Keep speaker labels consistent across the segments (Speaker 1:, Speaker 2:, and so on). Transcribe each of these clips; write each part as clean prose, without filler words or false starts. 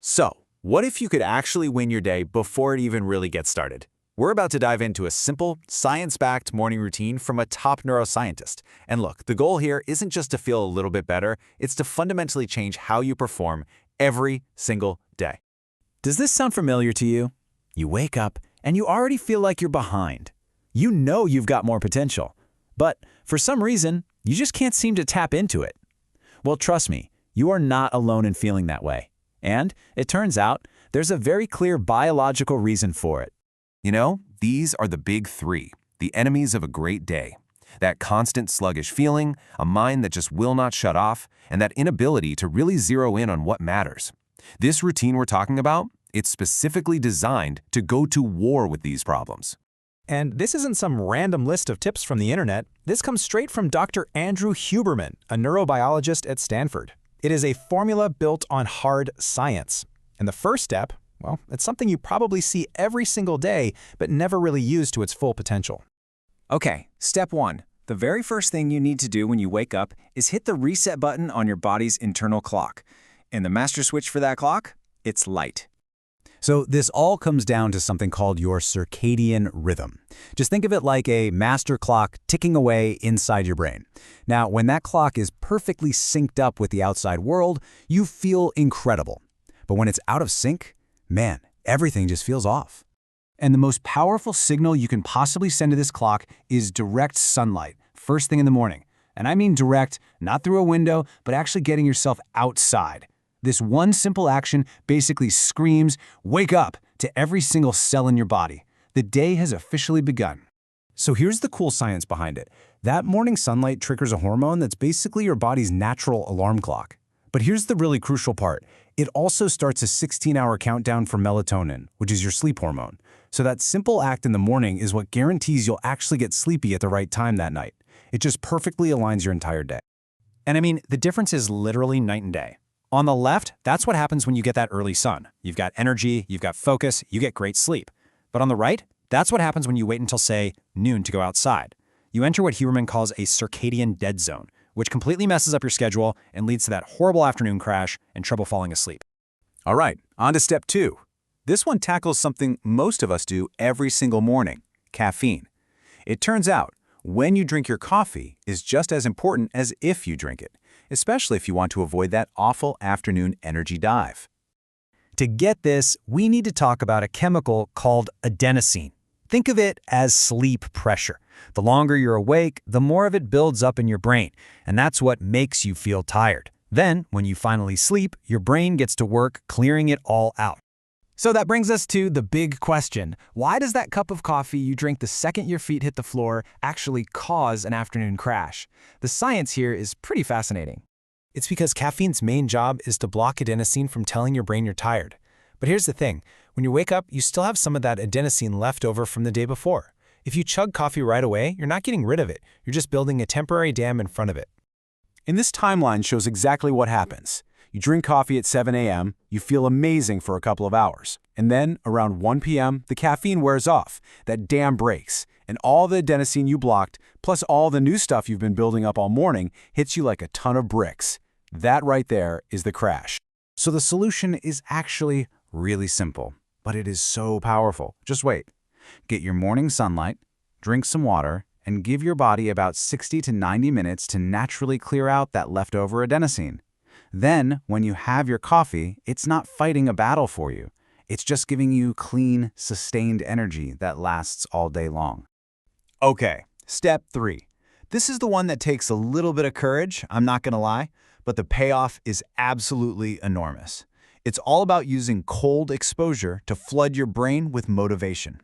Speaker 1: So, what if you could actually win your day before it even really gets started? We're about to dive into a simple, science-backed morning routine from a top neuroscientist. And look, the goal here isn't just to feel a little bit better, it's to fundamentally change how you perform every single day.
Speaker 2: Does this sound familiar to you? You wake up and you already feel like you're behind. You know you've got more potential, but for some reason, you just can't seem to tap into it. Well, trust me, you are not alone in feeling that way. And it turns out there's a very clear biological reason for it.
Speaker 3: You know, these are the big three, the enemies of a great day. That constant sluggish feeling, a mind that just will not shut off, and that inability to really zero in on what matters. This routine we're talking about, it's specifically designed to go to war with these problems.
Speaker 4: And this isn't some random list of tips from the internet. This comes straight from Dr. Andrew Huberman, a neurobiologist at Stanford. It is a formula built on hard science. And the first step, well, it's something you probably see every single day, but never really use to its full potential.
Speaker 2: Okay, step one. The very first thing you need to do when you wake up is hit the reset button on your body's internal clock. And the master switch for that clock? It's light. So this all comes down to something called your circadian rhythm. Just think of it like a master clock ticking away inside your brain. Now, when that clock is perfectly synced up with the outside world, you feel incredible. But when it's out of sync, man, everything just feels off. And the most powerful signal you can possibly send to this clock is direct sunlight, first thing in the morning. And I mean direct, not through a window, but actually getting yourself outside. This one simple action basically screams, "Wake up!" to every single cell in your body. The day has officially begun. So here's the cool science behind it. That morning sunlight triggers a hormone that's basically your body's natural alarm clock. But here's the really crucial part. It also starts a 16-hour countdown for melatonin, which is your sleep hormone. So that simple act in the morning is what guarantees you'll actually get sleepy at the right time that night. It just perfectly aligns your entire day.
Speaker 4: And I mean, the difference is literally night and day. On the left, that's what happens when you get that early sun. You've got energy, you've got focus, you get great sleep. But on the right, that's what happens when you wait until, say, noon to go outside. You enter what Huberman calls a circadian dead zone, which completely messes up your schedule and leads to that horrible afternoon crash and trouble falling asleep.
Speaker 1: All right, on to step two. This one tackles something most of us do every single morning, caffeine. It turns out, when you drink your coffee is just as important as if you drink it, especially if you want to avoid that awful afternoon energy dive.
Speaker 2: To get this, we need to talk about a chemical called adenosine. Think of it as sleep pressure. The longer you're awake, the more of it builds up in your brain, and that's what makes you feel tired. Then, when you finally sleep, your brain gets to work clearing it all out.
Speaker 4: So that brings us to the big question. Why does that cup of coffee you drink the second your feet hit the floor actually cause an afternoon crash? The science here is pretty fascinating. It's because caffeine's main job is to block adenosine from telling your brain you're tired. But here's the thing. When you wake up, you still have some of that adenosine left over from the day before. If you chug coffee right away, you're not getting rid of it. You're just building a temporary dam in front of it.
Speaker 1: And this timeline shows exactly what happens. You drink coffee at 7 a.m., you feel amazing for a couple of hours. And then, around 1 p.m., the caffeine wears off, that dam breaks, and all the adenosine you blocked, plus all the new stuff you've been building up all morning, hits you like a ton of bricks. That right there is the crash. So the solution is actually really simple, but it is so powerful. Just wait. Get your morning sunlight, drink some water, and give your body about 60 to 90 minutes to naturally clear out that leftover adenosine. Then, when you have your coffee, it's not fighting a battle for you. It's just giving you clean, sustained energy that lasts all day long.
Speaker 2: Okay, step three. This is the one that takes a little bit of courage, I'm not gonna lie, but the payoff is absolutely enormous. It's all about using cold exposure to flood your brain with motivation.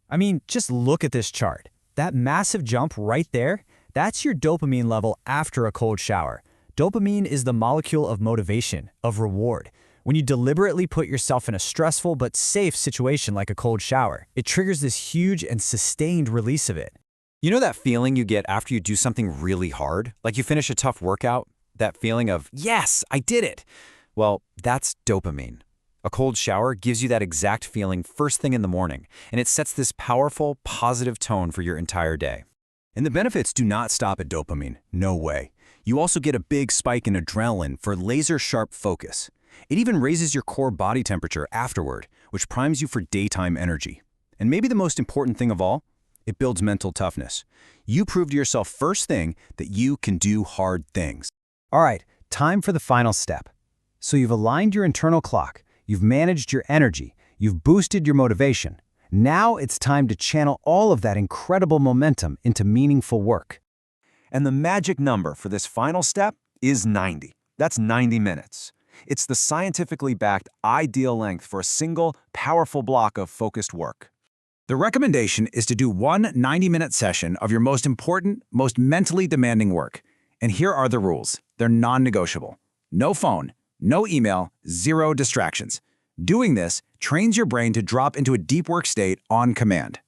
Speaker 2: I mean, just look at this chart. That massive jump right there, that's your dopamine level after a cold shower. Dopamine is the molecule of motivation, of reward. When you deliberately put yourself in a stressful but safe situation like a cold shower, it triggers this huge and sustained release of it.
Speaker 5: You know that feeling you get after you do something really hard? Like you finish a tough workout? That feeling of, yes, I did it! Well, that's dopamine. A cold shower gives you that exact feeling first thing in the morning, and it sets this powerful, positive tone for your entire day.
Speaker 2: And the benefits do not stop at dopamine. No way. You also get a big spike in adrenaline for laser-sharp focus.
Speaker 5: It even raises your core body temperature afterward, which primes you for daytime energy. And maybe the most important thing of all, it builds mental toughness. You prove to yourself first thing that you can do hard things.
Speaker 2: All right, time for the final step. So you've aligned your internal clock, you've managed your energy, you've boosted your motivation. Now it's time to channel all of that incredible momentum into meaningful work.
Speaker 3: And the magic number for this final step is 90. That's 90 minutes. It's the scientifically backed ideal length for a single, powerful block of focused work.
Speaker 1: The recommendation is to do one 90-minute session of your most important, most mentally demanding work. And here are the rules. They're non-negotiable. No phone, no email, zero distractions. Doing this trains your brain to drop into a deep work state on command.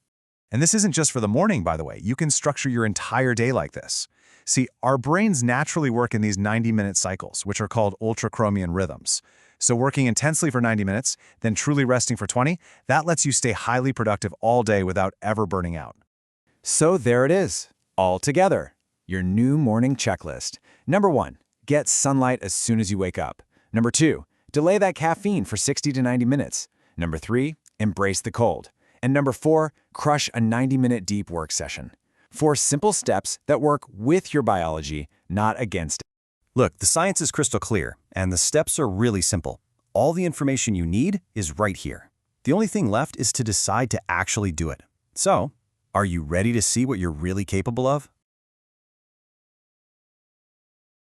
Speaker 6: And this isn't just for the morning, by the way. You can structure your entire day like this. See, our brains naturally work in these 90-minute cycles, which are called ultrachromian rhythms. So working intensely for 90 minutes, then truly resting for 20, that lets you stay highly productive all day without ever burning out.
Speaker 1: So there it is, all together. Your new morning checklist. Number 1, get sunlight as soon as you wake up. Number 2, delay that caffeine for 60 to 90 minutes. Number 3, embrace the cold. And number 4, crush a 90-minute deep work session. 4 simple steps that work with your biology, not against it.
Speaker 5: Look, the science is crystal clear, and the steps are really simple. All the information you need is right here. The only thing left is to decide to actually do it. So, are you ready to see what you're really capable of?